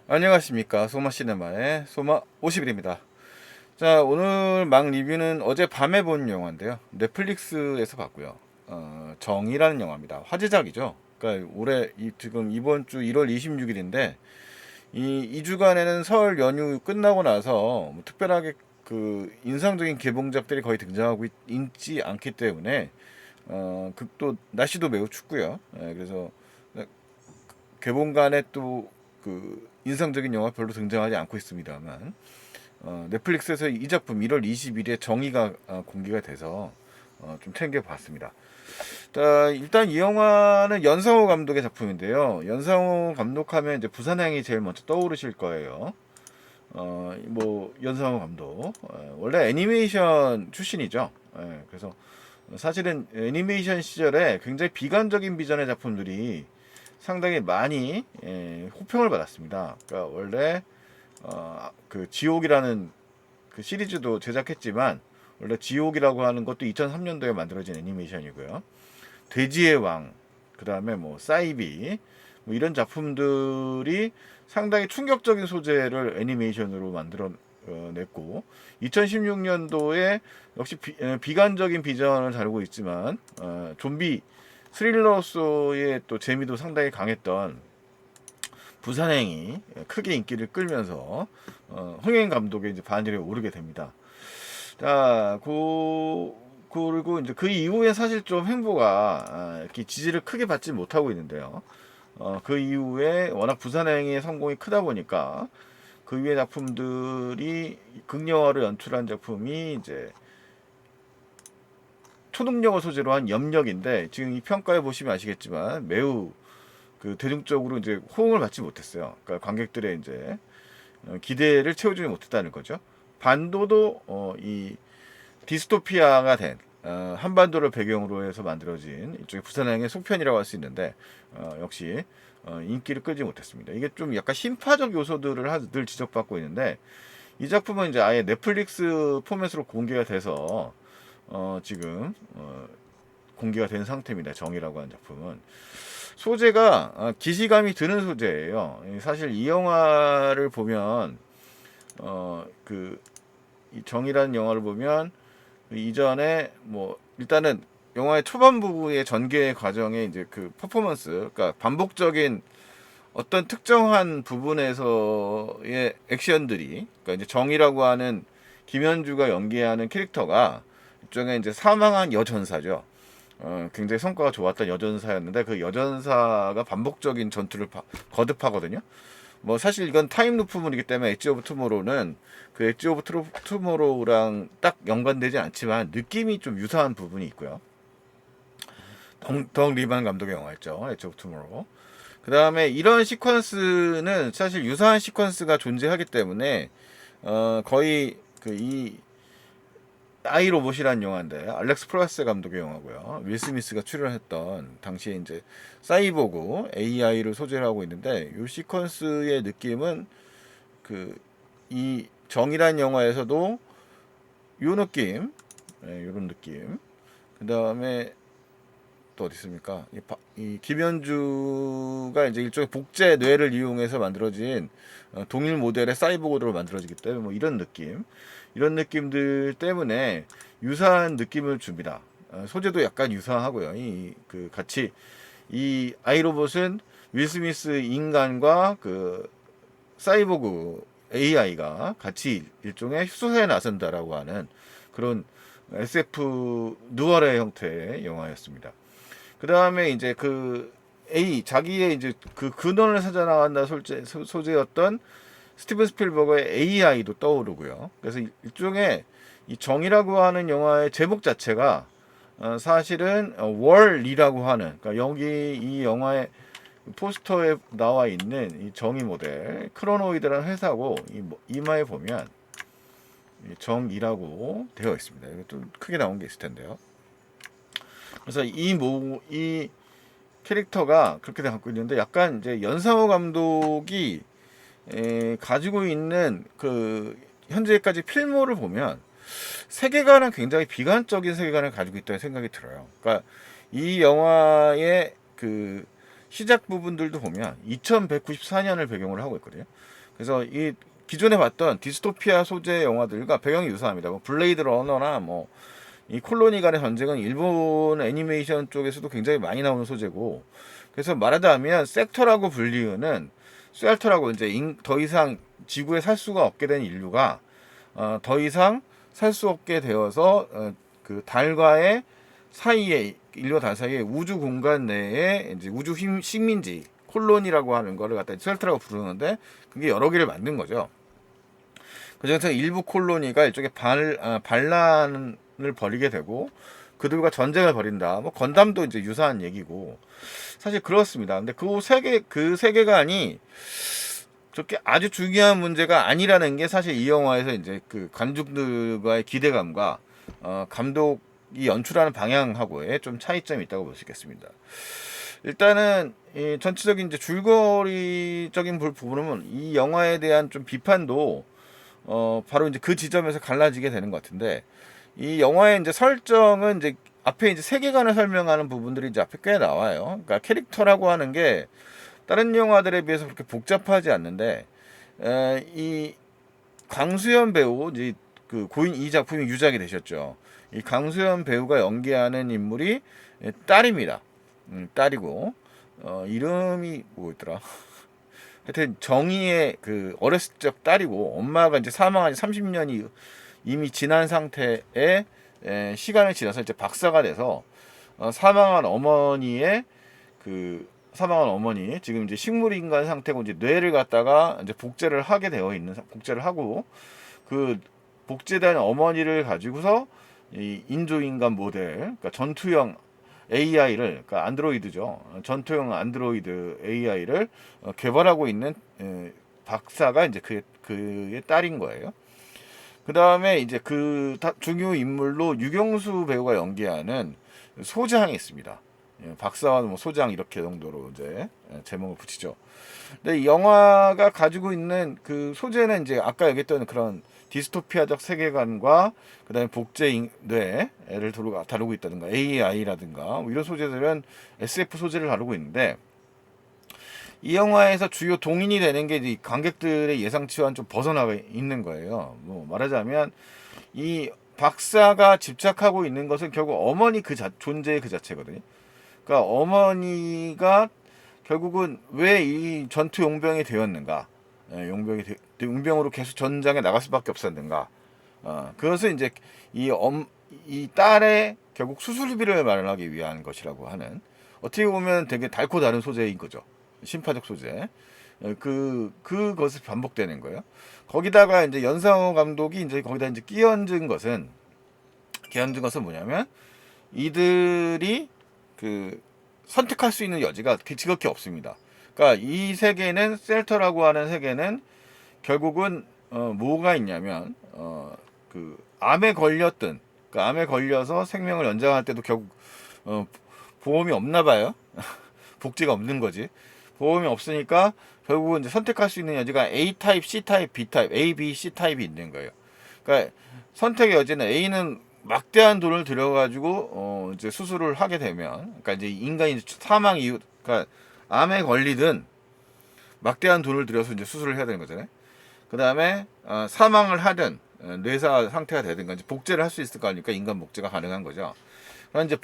안녕하십니까. 소마시네마의 소마 50일입니다. 자, 오늘 막 리뷰는 어제 밤에 본 영화인데요. 넷플릭스에서 봤고요. 정이라는 영화입니다. 화제작이죠. 그러니까 올해 지금 이번 주 1월 26일인데 이 주간에는 설 연휴 끝나고 나서 뭐 특별하게 그 인상적인 개봉작들이 거의 등장하고 있지 않기 때문에 극도 날씨도 매우 춥고요. 그래서 개봉간에 또 그 인상적인 영화 별로 등장하지 않고 있습니다만 넷플릭스에서 이 작품 1월 20일에 정의가 공개가 돼서 좀 챙겨봤습니다. 자, 일단 이 영화는 연상호 감독의 작품인데요. 연상호 감독하면 이제 부산행이 제일 먼저 떠오르실 거예요. 뭐 연상호 감독 원래 애니메이션 출신이죠. 그래서 사실은 애니메이션 시절에 굉장히 비관적인 비전의 작품들이 상당히 많이 호평을 받았습니다. 그러니까 원래 그 지옥이라는 그 시리즈도 제작했지만 원래 지옥이라고 하는 것도 2003년도에 만들어진 애니메이션이고요. 돼지의 왕, 그 다음에 뭐 사이비, 뭐 이런 작품들이 상당히 충격적인 소재를 애니메이션으로 만들어 냈고 2016년도에 역시 비관적인 비전을 다루고 있지만 좀비 스릴러로서의 또 재미도 상당히 강했던 부산행이 크게 인기를 끌면서 흥행 감독의 이제 반열에 오르게 됩니다. 자, 그리고 이제 그 이후에 사실 좀 행보가 이렇게 지지를 크게 받지 못하고 있는데요. 그 이후에 워낙 부산행의 성공이 크다 보니까 그 이후의 작품들이 극영화를 연출한 작품이 이제 초능력을 소재로 한 염력인데 지금 이 평가해 보시면 아시겠지만 매우 그 대중적으로 이제 호응을 받지 못했어요. 그러니까 관객들의 이제 기대를 채워주지 못했다는 거죠. 반도도 이 디스토피아가 된 한반도를 배경으로 해서 만들어진 일종의 부산행의 속편이라고 할 수 있는데 역시 인기를 끌지 못했습니다. 이게 좀 약간 심파적 요소들을 늘 지적받고 있는데 이 작품은 이제 아예 넷플릭스 포맷으로 공개가 돼서 지금 공개가 된 상태입니다. 정이라고 하는 작품은 소재가 기시감이 드는 소재예요. 사실 이 영화를 보면 그 정이라는 영화를 보면 이전에 뭐 일단은 영화의 초반부의 전개 과정에 이제 그 퍼포먼스, 그러니까 반복적인 어떤 특정한 부분에서의 액션들이, 그러니까 이제 정이라고 하는 김현주가 연기하는 캐릭터가 일종의 이제 사망한 여전사죠. 굉장히 성과가 좋았던 여전사였는데 그 여전사가 반복적인 전투를 거듭하거든요. 뭐 사실 이건 타임루프물이기 때문에 엣지 오브 투모로우는 그 엣지 오브 투모로우랑 딱 연관되지 않지만 느낌이 좀 유사한 부분이 있고요. 덩 리반 감독의 영화였죠. 엣지 오브 투모로우. 그 다음에 이런 시퀀스는 사실 유사한 시퀀스가 존재하기 때문에 거의 그 이 아이로봇이라는 영화인데 알렉스 프로스 감독의 영화고요. 윌 스미스가 출연했던 당시에 이제 사이보그 AI를 소재로 하고 있는데 이 시퀀스의 느낌은 그 이 정이란 영화에서도 요 느낌, 요런 느낌. 그 다음에 또 어디 있습니까? 이 김현주가 이제 일종의 복제 뇌를 이용해서 만들어진 동일 모델의 사이보그로 만들어지기 때문에 뭐 이런 느낌, 이런 느낌들 때문에 유사한 느낌을 줍니다. 소재도 약간 유사하고요. 이 그 같이 이 아이로봇은 윌 스미스 인간과 그 사이보그 AI가 같이 일종의 수사에 나선다라고 하는 그런 SF 누아르의 형태의 영화였습니다. 그 다음에 이제 그 자기의 이제 그 근원을 찾아 나간다 소재였던 스티븐 스필버그의 AI도 떠오르고요. 그래서 일종의 이 정이라고 하는 영화의 제목 자체가 사실은 월이라고 하는, 그러니까 여기 이 영화의 포스터에 나와 있는 이 정의 모델 크로노이드라는 회사고 이마에 보면 정이라고 되어 있습니다. 이거 좀 크게 나온 게 있을 텐데요. 그래서 이 캐릭터가 그렇게 갖고 있는데 약간 이제 연상호 감독이 가지고 있는 그 현재까지 필모를 보면 세계관은 굉장히 비관적인 세계관을 가지고 있다는 생각이 들어요. 그러니까 이 영화의 그 시작 부분들도 보면 2194년을 배경으로 하고 있거든요. 그래서 이 기존에 봤던 디스토피아 소재 영화들과 배경이 유사합니다. 뭐 블레이드 러너나 뭐 이 콜로니 간의 전쟁은 일본 애니메이션 쪽에서도 굉장히 많이 나오는 소재고, 그래서 말하자면 섹터라고 불리우는 셀터라고 이제 더 이상 지구에 살 수가 없게 된 인류가 더 이상 살 수 없게 되어서 그 달과의 사이에, 인류와 달 사이에 우주 공간 내에 이제 우주 식민지 콜로니라고 하는 거를 갖다 셀터라고 부르는데, 그게 여러 개를 만든 거죠. 그중에서 일부 콜로니가 일종의 반란을 벌이게 되고 그들과 전쟁을 벌인다. 뭐 건담도 이제 유사한 얘기고 사실 그렇습니다. 근데 그 세계관이 그렇게 아주 중요한 문제가 아니라는 게 사실 이 영화에서 이제 그 관중들과의 기대감과 감독이 연출하는 방향하고의 좀 차이점이 있다고 볼 수 있겠습니다. 일단은 이 전체적인 이제 줄거리적인 부분은 이 영화에 대한 좀 비판도 바로 이제 그 지점에서 갈라지게 되는 것 같은데, 이 영화의 이제 설정은 이제 앞에 이제 세계관을 설명하는 부분들이 이제 앞에 꽤 나와요. 그러니까 캐릭터라고 하는 게 다른 영화들에 비해서 그렇게 복잡하지 않는데, 이 강수연 배우, 이제 그 고인 이 작품이 유작이 되셨죠. 이 강수연 배우가 연기하는 인물이 딸입니다. 딸이고, 이름이 뭐였더라? 하여튼 정희의 그 어렸을 적 딸이고, 엄마가 이제 사망한 지 30년이 이미 지난 상태에 시간이 지나서 이제 박사가 돼서 사망한 어머니 지금 이제 식물인간 상태고, 이제 뇌를 갖다가 이제 복제를 하게 되어 있는, 복제를 하고 그 복제된 어머니를 가지고서 이 인조인간 모델, 그러니까 전투형 AI를, 그러니까 안드로이드죠. 전투형 안드로이드 AI를 개발하고 있는 박사가 이제 그의 딸인 거예요. 그 다음에 이제 그 중요 인물로 유경수 배우가 연기하는 소장이 있습니다. 박사와 뭐 소장 이렇게 정도로 이제 제목을 붙이죠. 근데 이 영화가 가지고 있는 그 소재는 이제 아까 얘기했던 그런 디스토피아적 세계관과 그다음에 복제 뇌를 다루고 있다든가 AI라든가 뭐 이런 소재들은 SF 소재를 다루고 있는데, 이 영화에서 주요 동인이 되는 게 이 관객들의 예상치와는 좀 벗어나 있는 거예요. 뭐 말하자면 이 박사가 집착하고 있는 것은 결국 어머니 존재의 그 자체거든요. 그러니까 어머니가 결국은 왜 이 전투 용병이 되었는가, 용병으로 계속 전장에 나갈 수밖에 없었는가. 그것은 이제 이 딸의 결국 수술비를 마련하기 위한 것이라고 하는, 어떻게 보면 되게 달고 다른 소재인 거죠. 심파적 소재. 그것을 반복되는 거예요. 거기다가 이제 연상호 감독이 이제 거기다 이제 끼얹은 것은 뭐냐면, 이들이 그 선택할 수 있는 여지가 지극히 없습니다. 그러니까 이 세계는, 셀터라고 하는 세계는 결국은 뭐가 있냐면 그 암에 걸렸든, 그 암에 걸려서 생명을 연장할 때도 결국 보험이 없나 봐요. 복지가 없는 거지. 보험이 없으니까 결국은 이제 선택할 수 있는 여지가 A 타입, C 타입, B 타입, A, B, C 타입이 있는 거예요. 그러니까 선택의 여지는 A는 막대한 돈을 들여가지고 이제 수술을 하게 되면, 그러니까 이제 인간이 사망 이후, 그러니까 암에 걸리든 막대한 돈을 들여서 이제 수술을 해야 되는 거잖아요. 그 다음에 사망을 하든 뇌사 상태가 되든가 이제 복제를 할 수 있을 거니까 인간 복제가 가능한 거죠. 그럼 이제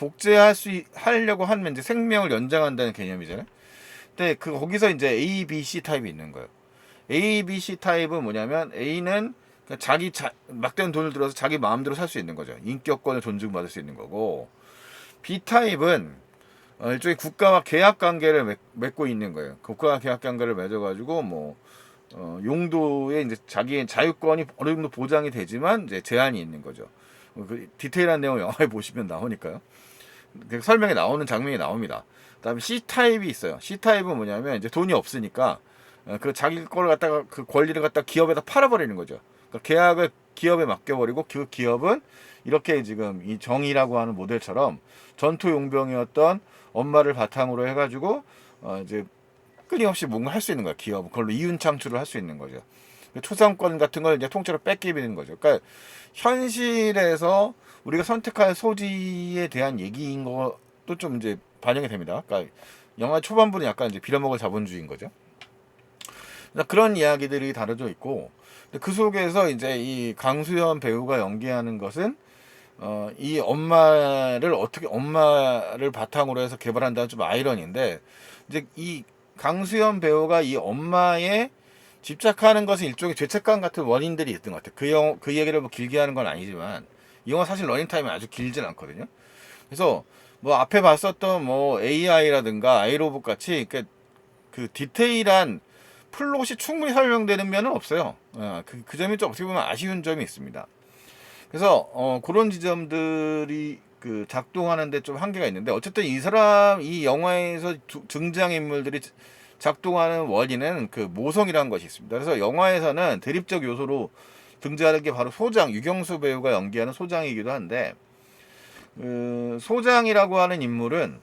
하려고 하면 이제 생명을 연장한다는 개념이잖아요. 근데 거기서 이제 A, B, C 타입이 있는 거예요. A, B, C 타입은 뭐냐면, A는 막대한 돈을 들어서 자기 마음대로 살 수 있는 거죠. 인격권을 존중받을 수 있는 거고, B 타입은 일종의 국가와 계약 관계를 맺고 있는 거예요. 국가와 계약 관계를 맺어가지고 뭐 용도에 이제 자기의 자유권이 어느 정도 보장이 되지만 이제 제한이 있는 거죠. 그 디테일한 내용을 영화에 보시면 나오니까요. 설명에 나오는 장면이 나옵니다. 그다음에 C 타입이 있어요. C 타입은 뭐냐면 이제 돈이 없으니까 그 자기 거를 갖다가 그 권리를 갖다 기업에다 팔아버리는 거죠. 그러니까 계약을 기업에 맡겨버리고 그 기업은 이렇게 지금 이 정의라고 하는 모델처럼 전투 용병이었던 엄마를 바탕으로 해가지고 이제 끊임없이 뭔가 할 수 있는 거야. 기업 그걸로 이윤 창출을 할 수 있는 거죠. 초상권 같은 걸 이제 통째로 뺏기는 거죠. 그러니까 현실에서 우리가 선택할 소지에 대한 얘기인 것도 좀 이제 반영이 됩니다. 그러니까 영화 초반부는 약간 이제 빌어먹을 자본주의인 거죠. 그런 이야기들이 다뤄져 있고, 그 속에서 이제 이 강수연 배우가 연기하는 것은 이 엄마를 바탕으로 해서 개발한다는 좀 아이러니인데, 이제 이 강수연 배우가 이 엄마의 집착하는 것은 일종의 죄책감 같은 원인들이 있던 것 같아요. 그 얘기를 뭐 길게 하는 건 아니지만, 이 영화 사실 러닝타임이 아주 길진 않거든요. 그래서 뭐 앞에 봤었던 뭐 AI라든가 아이로봇 같이 그 디테일한 플롯이 충분히 설명되는 면은 없어요. 그 점이 좀 어떻게 보면 아쉬운 점이 있습니다. 그래서 그런 지점들이 그 작동하는데 좀 한계가 있는데, 어쨌든 이 영화에서 등장 인물들이 작동하는 원인은 그 모성이라는 것이 있습니다. 그래서 영화에서는 대립적 요소로 등장하는 게 바로 유경수 배우가 연기하는 소장이기도 한데, 그 소장이라고 하는 인물은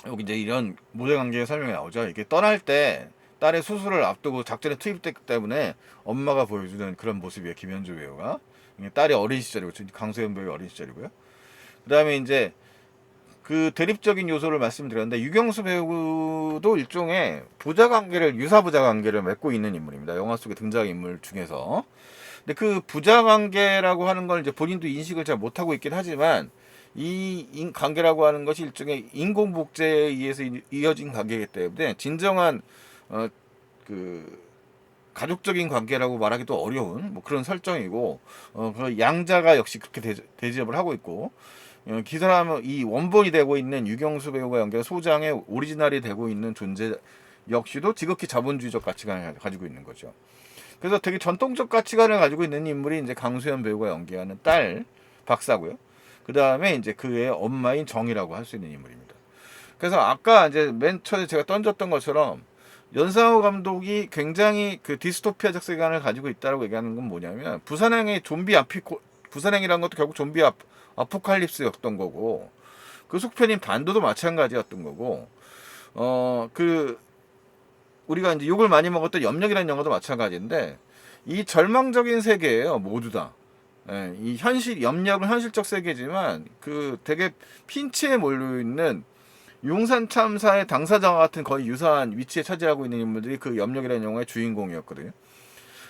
여기 이제 이런 모델관계의 설명이 나오죠. 이게 떠날 때 딸의 수술을 앞두고 작전에 투입됐기 때문에 엄마가 보여주는 그런 모습이에요. 김현주 배우가. 딸이 어린 시절이고, 강소연 배우 어린 시절이고요. 그 다음에 이제 그 대립적인 요소를 말씀드렸는데, 유경수 배우도 일종의 유사 부자 관계를 맺고 있는 인물입니다. 영화 속에 등장 인물 중에서. 근데 그 부자 관계라고 하는 걸 이제 본인도 인식을 잘 못하고 있긴 하지만, 이 관계라고 하는 것이 일종의 인공복제에 의해서 이어진 관계이기 때문에 진정한 그 가족적인 관계라고 말하기도 어려운 뭐 그런 설정이고, 그 양자가 역시 그렇게 대접을 하고 있고, 그 사람은 이 원본이 되고 있는 유경수 배우가 연기한 소장의 오리지널이 되고 있는 존재 역시도 지극히 자본주의적 가치관을 가지고 있는 거죠. 그래서 되게 전통적 가치관을 가지고 있는 인물이 이제 강수연 배우가 연기하는 딸 박사고요. 그 다음에 이제 그의 엄마인 정이라고 할 수 있는 인물입니다. 그래서 아까 이제 맨 처음에 제가 던졌던 것처럼 연상호 감독이 굉장히 그 디스토피아적 세계관을 가지고 있다고 얘기하는 건 뭐냐면, 부산행이라는 것도 결국 좀비 아포칼립스였던 거고, 그 속편인 반도도 마찬가지였던 거고, 우리가 이제 욕을 많이 먹었던 염력이라는 영화도 마찬가지인데, 이 절망적인 세계예요, 모두 다. 예, 이 염력은 현실적 세계지만, 그 되게 핀치에 몰려있는 용산 참사의 당사자와 같은 거의 유사한 위치에 차지하고 있는 인물들이 그 염력이라는 영화의 주인공이었거든요.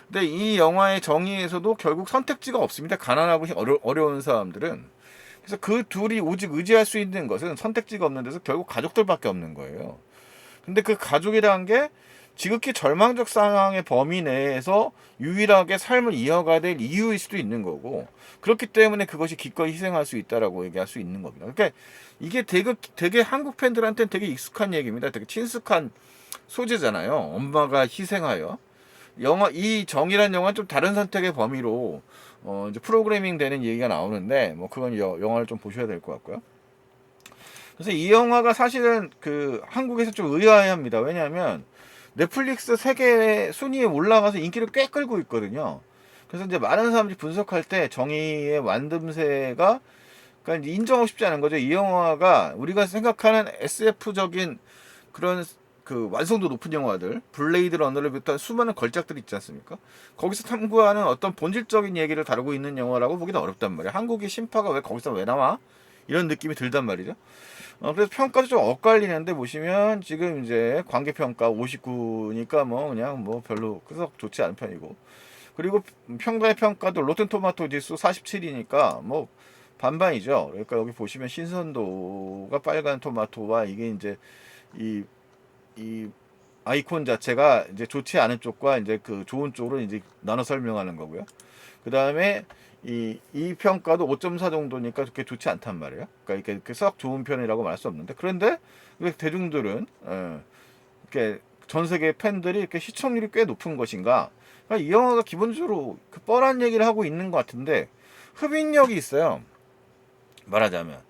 근데 이 영화의 정의에서도 결국 선택지가 없습니다. 가난하고 어려운 사람들은. 그래서 그 둘이 오직 의지할 수 있는 것은 선택지가 없는 데서 결국 가족들밖에 없는 거예요. 근데 그 가족이라는 게 지극히 절망적 상황의 범위 내에서 유일하게 삶을 이어가야 될 이유일 수도 있는 거고, 그렇기 때문에 그것이 기꺼이 희생할 수 있다라고 얘기할 수 있는 겁니다. 그러니까 이게 되게 한국 팬들한테는 되게 익숙한 얘기입니다. 되게 친숙한 소재잖아요. 엄마가 희생하여. 이 정이란 영화는 좀 다른 선택의 범위로 이제 프로그래밍 되는 얘기가 나오는데, 뭐 그건 영화를 좀 보셔야 될 것 같고요. 그래서 이 영화가 사실은 그 한국에서 좀 의아해합니다. 왜냐하면 넷플릭스 세계 순위에 올라가서 인기를 꽤 끌고 있거든요. 그래서 이제 많은 사람들이 분석할 때 정의의 완듬세가, 그러니까 인정하고 싶지 않은 거죠. 이 영화가 우리가 생각하는 SF적인 그런 그 완성도 높은 영화들, 블레이드 러너를 비롯한 수많은 걸작들이 있지 않습니까? 거기서 탐구하는 어떤 본질적인 얘기를 다루고 있는 영화라고 보기는 어렵단 말이에요. 한국의 신파가 거기서 왜 나와? 이런 느낌이 들단 말이죠. 그래서 평가도 좀 엇갈리는데, 보시면 지금 이제 관계평가 59니까 뭐 그냥 뭐 별로 그렇게 좋지 않은 편이고, 그리고 평가의 평가도 로텐토마토 지수 47이니까 뭐 반반이죠. 그러니까 여기 보시면 신선도가 빨간 토마토와 이게 이제 이 아이콘 자체가 이제 좋지 않은 쪽과 이제 그 좋은 쪽으로 이제 나눠 설명하는 거고요. 그 다음에 이 평가도 5.4 정도니까 그렇게 좋지 않단 말이에요. 그러니까 이렇게 썩 좋은 편이라고 말할 수 없는데, 그런데 왜 대중들은 이렇게 전 세계 팬들이 이렇게 시청률이 꽤 높은 것인가? 그러니까 이 영화가 기본적으로 그 뻔한 얘기를 하고 있는 것 같은데 흡인력이 있어요. 말하자면,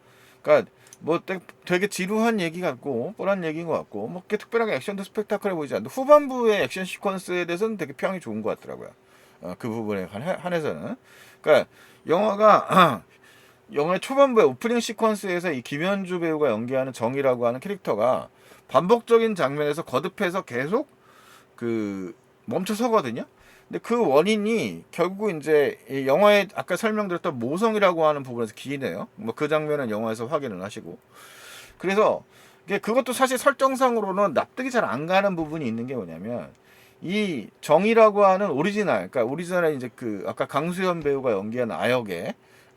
그러니까 뭐 되게 지루한 얘기 같고 뻔한 얘기인 것 같고, 뭐 그렇게 특별하게 액션도 스펙타클해 보이지 않는데, 후반부의 액션 시퀀스에 대해서는 되게 평이 좋은 것 같더라고요. 그 부분에 한해서는. 그러니까 영화가 영화의 초반부에 오프닝 시퀀스에서 이 김현주 배우가 연기하는 정이라고 하는 캐릭터가 반복적인 장면에서 거듭해서 계속 그 멈춰 서거든요. 근데 그 원인이 결국 이제 이 영화에 아까 설명드렸던 모성이라고 하는 부분에서 기인해요. 뭐 그 장면은 영화에서 확인을 하시고. 그래서 그것도 사실 설정상으로는 납득이 잘 안 가는 부분이 있는 게 뭐냐면 이 정이라고 하는 오리지널, 그러니까 오리지널에 이제 그 아까 강수현 배우가 연기한 아역의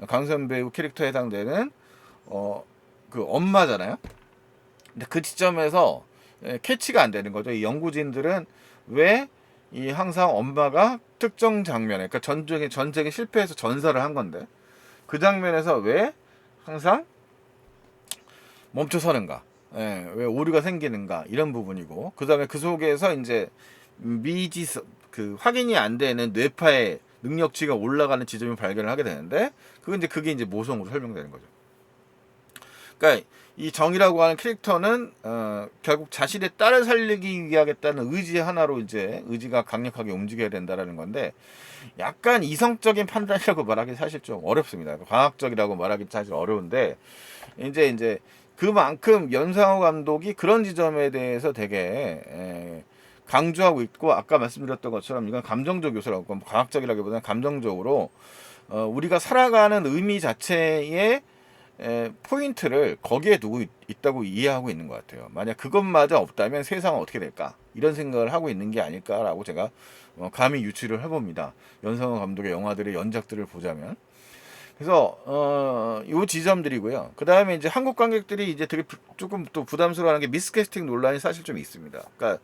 강수현 배우 캐릭터에 해당되는 그 엄마잖아요. 근데 그 지점에서 캐치가 안 되는 거죠. 이 연구진들은 왜 이 항상 엄마가 특정 장면에, 그러니까 전쟁에 실패해서 전사를 한 건데 그 장면에서 왜 항상 멈춰서는가, 왜 오류가 생기는가 이런 부분이고, 그 다음에 그 속에서 이제 그 확인이 안 되는 뇌파의 능력치가 올라가는 지점을 발견을 하게 되는데 그게 이제 모성으로 설명되는 거죠. 그러니까 이 정이라고 하는 캐릭터는 결국 자신의 딸을 살리기 위하겠다는 의지 하나로 이제 의지가 강력하게 움직여야 된다라는 건데 약간 이성적인 판단이라고 말하기 사실 좀 어렵습니다. 과학적이라고 말하기 사실 어려운데 이제 그만큼 연상호 감독이 그런 지점에 대해서 되게 강조하고 있고, 아까 말씀드렸던 것처럼 이건 감정적 요소라고, 과학적이라기보다는 감정적으로 우리가 살아가는 의미 자체의 포인트를 거기에 두고 있다고 이해하고 있는 것 같아요. 만약 그것마저 없다면 세상은 어떻게 될까? 이런 생각을 하고 있는 게 아닐까라고 제가 감히 유추를 해봅니다. 연상호 감독의 영화들의 연작들을 보자면. 그래서 요 지점들이고요. 그 다음에 이제 한국 관객들이 이제 되게 조금 또 부담스러워하는 게 미스캐스팅 논란이 사실 좀 있습니다. 그러니까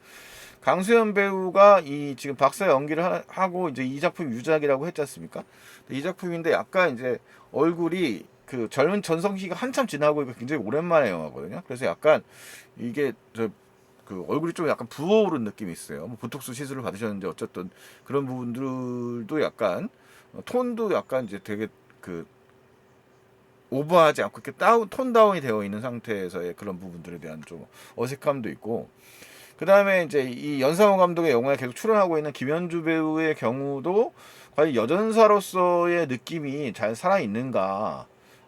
강수현 배우가 이 지금 박사 연기를 하고 이제 이 작품 유작이라고 했지 않습니까? 이 작품인데 약간 이제 얼굴이 그 젊은 전성기가 한참 지나고 있고 굉장히 오랜만에 영화거든요. 그래서 약간 이게 그 얼굴이 좀 약간 부어오른 느낌이 있어요. 뭐 보톡스 시술을 받으셨는데 어쨌든 그런 부분들도 약간 톤도 약간 이제 되게 그 오버하지 않고 이렇게 톤 다운이 되어 있는 상태에서의 그런 부분들에 대한 좀 어색함도 있고, 그 다음에 이제 이 연상호 감독의 영화에 계속 출연하고 있는 김현주 배우의 경우도 과연 여전사로서의 느낌이 잘 살아있는가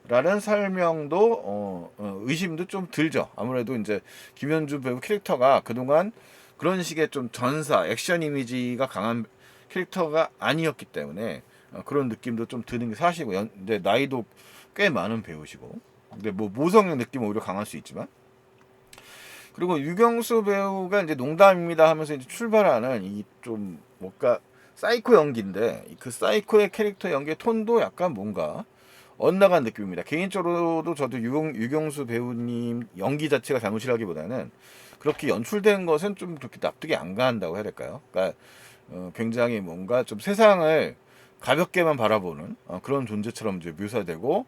라는 설명도 의심도 좀 들죠. 아무래도 이제 김현주 배우 캐릭터가 그동안 그런 식의 좀 전사 액션 이미지가 강한 캐릭터가 아니었기 때문에 그런 느낌도 좀 드는 게 사실이고, 이제 나이도 꽤 많은 배우시고, 근데 뭐 모성의 느낌은 오히려 강할 수 있지만, 그리고 유경수 배우가 이제 농담입니다 하면서 이제 출발하는 이 좀 뭔가 사이코 연기인데 그 사이코의 캐릭터 연기의 톤도 약간 뭔가 엇나간 느낌입니다. 개인적으로도 저도 유경수 배우님 연기 자체가 잘못이라기보다는 그렇게 연출된 것은 좀 그렇게 납득이 안 간다고 해야 될까요? 그러니까 굉장히 뭔가 좀 세상을 가볍게만 바라보는 그런 존재처럼 이제 묘사되고,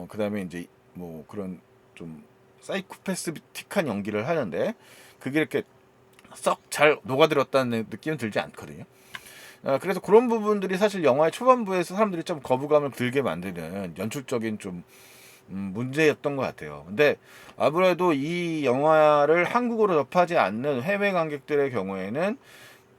그다음에 이제 뭐 그런 좀 사이코패스틱한 연기를 하는데 그게 이렇게 썩 잘 녹아들었다는 느낌은 들지 않거든요. 그래서 그런 부분들이 사실 영화의 초반부에서 사람들이 좀 거부감을 들게 만드는 연출적인 좀 문제였던 것 같아요. 근데 아무래도 이 영화를 한국어로 접하지 않는 해외 관객들의 경우에는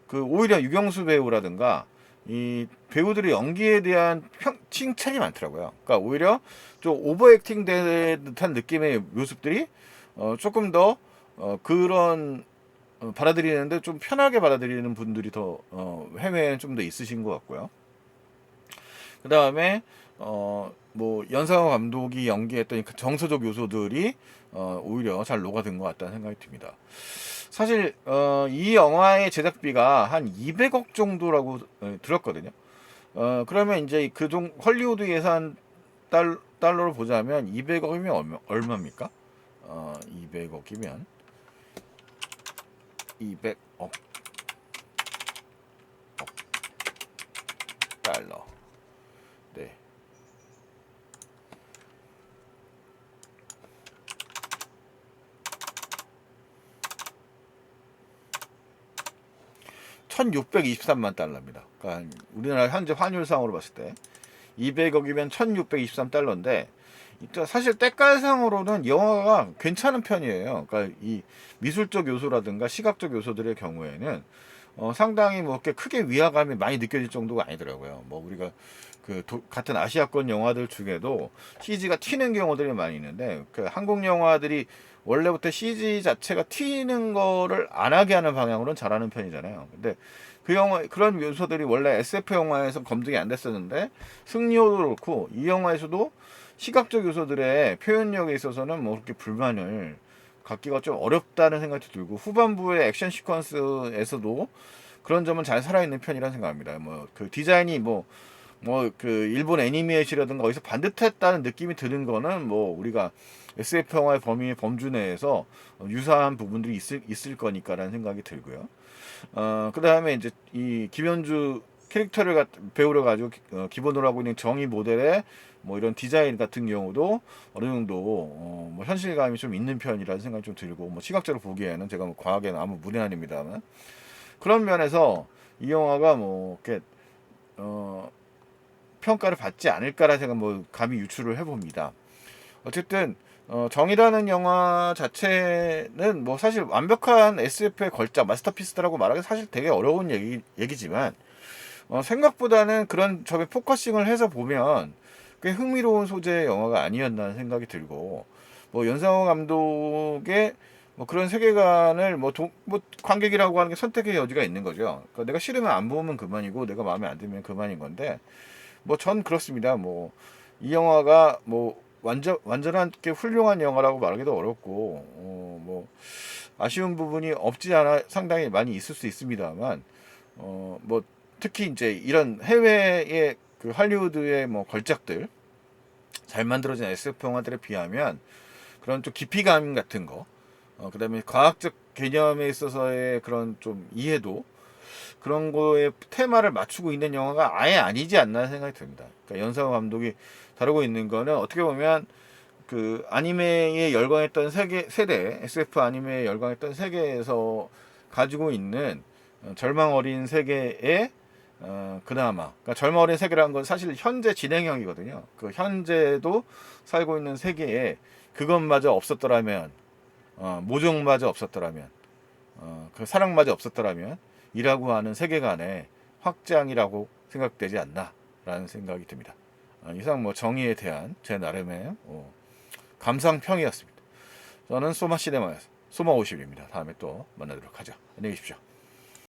그 오히려 유경수 배우라든가 이 배우들의 연기에 대한 칭찬이 많더라고요. 그러니까 오히려 좀 오버액팅 된 듯한 느낌의 모습들이 조금 더 그런 받아들이는데 좀 편하게 받아들이는 분들이 더 해외에는 좀 더 있으신 것 같고요. 그 다음에 뭐 연상호 감독이 연기했던 그 정서적 요소들이 오히려 잘 녹아든 것 같다는 생각이 듭니다. 사실 이 영화의 제작비가 한 200억 정도라고 들었거든요. 그러면 이제 헐리우드 예산 달러로 보자면 200억이면 얼마입니까? 200억이면 200억 달러. 네. (1623만) 달러입니다. 그러니까 우리나라 현재 환율상으로 봤을 때 200억이면 1623달러인데 사실 때깔상으로는 영화가 괜찮은 편이에요. 그러니까 이 미술적 요소라든가 시각적 요소들의 경우에는 상당히 뭐 이렇게 크게 위화감이 많이 느껴질 정도가 아니더라고요. 뭐 우리가 같은 아시아권 영화들 중에도 CG가 튀는 경우들이 많이 있는데 그 한국 영화들이 원래부터 CG 자체가 튀는 거를 안 하게 하는 방향으로는 잘하는 편이잖아요. 근데 그런 요소들이 원래 SF 영화에서 검증이 안 됐었는데 승리호도 그렇고 이 영화에서도 시각적 요소들의 표현력에 있어서는 뭐 그렇게 불만을 갖기가 좀 어렵다는 생각이 들고, 후반부의 액션 시퀀스에서도 그런 점은 잘 살아있는 편이라는 생각합니다. 뭐 그 디자인이 뭐 그 일본 애니메이션이라든가 어디서 반듯했다는 느낌이 드는 거는 뭐 우리가 SF 영화의 범주 내에서 유사한 부분들이 있을 거니까라는 생각이 들고요. 그 다음에 이제 이 김현주 캐릭터를 배우려 가지고 기본으로 하고 있는 정의 모델의 뭐 이런 디자인 같은 경우도 어느 정도 뭐 현실감이 좀 있는 편이라는 생각이 좀 들고, 뭐 시각적으로 보기에는 제가 뭐 과하게는 아무 무리는 아닙니다만, 그런 면에서 이 영화가 뭐 이렇게 평가를 받지 않을까라는 생각 뭐 감히 유추를 해봅니다. 어쨌든 정이라는 영화 자체는 뭐 사실 완벽한 SF의 걸작 마스터피스라고 말하기 사실 되게 어려운 얘기지만 생각보다는 그런 점에 포커싱을 해서 보면 꽤 흥미로운 소재의 영화가 아니었나 생각이 들고, 뭐 연상호 감독의 뭐 그런 세계관을 뭐 관객이라고 하는 게 선택의 여지가 있는 거죠. 그러니까 내가 싫으면 안 보면 그만이고 내가 마음에 안 들면 그만인 건데, 뭐 전 그렇습니다. 뭐 이 영화가 뭐 완전하게 훌륭한 영화라고 말하기도 어렵고, 뭐 아쉬운 부분이 없지 않아 상당히 많이 있을 수 있습니다만, 뭐 특히 이제 이런 해외의 그 할리우드의 뭐 걸작들, 잘 만들어진 SF 영화들에 비하면 그런 좀 깊이감 같은 거, 그다음에 과학적 개념에 있어서의 그런 좀 이해도, 그런 거에 테마를 맞추고 있는 영화가 아예 아니지 않나 생각이 듭니다. 그러니까 연상호 감독이 다루고 있는 거는 어떻게 보면 그 아니메에 열광했던 세대 SF 아니메에 열광했던 세계에서 가지고 있는 절망 어린 세계의 그나마, 그러니까 절망 어린 세계라는 건 사실 현재 진행형이거든요. 그 현재도 살고 있는 세계에 그것마저 없었더라면, 모종마저 없었더라면, 그 사랑마저 없었더라면 이라고 하는 세계관의 확장이라고 생각되지 않나라는 생각이 듭니다. 이상 뭐 정의에 대한 제 나름의 감상평이었습니다. 저는 소마 시네마에서 소마 50입니다. 다음에 또 만나도록 하죠. 안녕히 계십시오.